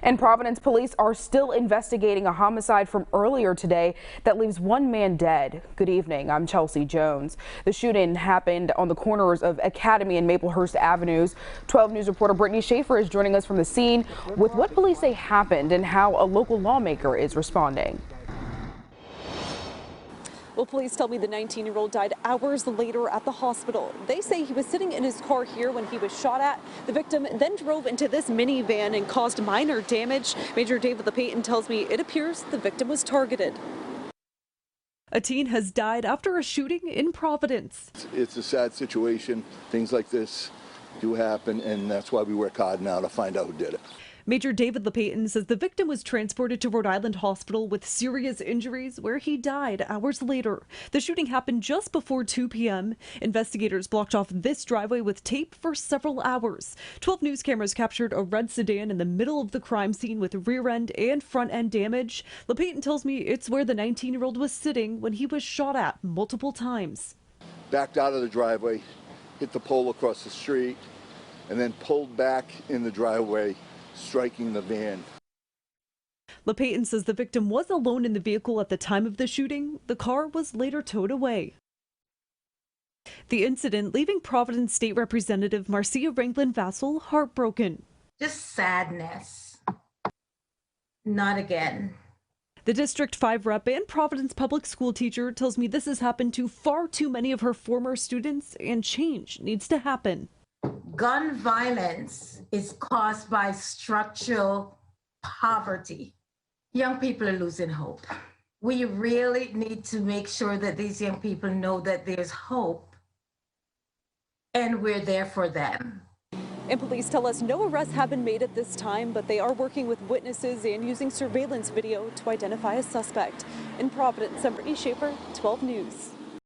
And Providence police are still investigating a homicide from earlier today that leaves one man dead. Good evening, I'm Chelsea Jones. The shooting happened on the corners of Academy and Maplehurst Avenues. 12 News reporter Brittany SCHAEFER is joining us from the scene with what police say happened and how a local lawmaker is responding. Well, police tell me the 19-year-old died hours later at the hospital. They say he was sitting in his car here when he was shot at. The victim then drove into this minivan and caused minor damage. Major David LePayton tells me it appears the victim was targeted. A teen has died after a shooting in Providence. It's a sad situation. Things like this do happen, and that's why we work hard now to find out who did it. Major David LePayton says the victim was transported to Rhode Island Hospital with serious injuries, where he died hours later. The shooting happened just before 2 p.m. Investigators blocked off this driveway with tape for several hours. 12 News cameras captured a red sedan in the middle of the crime scene with rear end and front end damage. LePayton tells me it's where the 19-year-old was sitting when he was shot at multiple times. Backed out of the driveway, hit the pole across the street, and then pulled back in the driveway, striking the van. LePayton says the victim was alone in the vehicle at the time of the shooting. The car was later towed away. The incident leaving Providence State Representative Marcia Ranglin-Vassell heartbroken. Just sadness. Not again. The District 5 rep and Providence public school teacher tells me this has happened to far too many of her former students and change needs to happen. Gun violence is caused by structural poverty. Young people are losing hope. We really need to make sure that these young people know that there's hope and we're there for them. And police tell us no arrests have been made at this time, but they are working with witnesses and using surveillance video to identify a suspect. In Providence, I'm Brittany SCHAEFER, 12 News.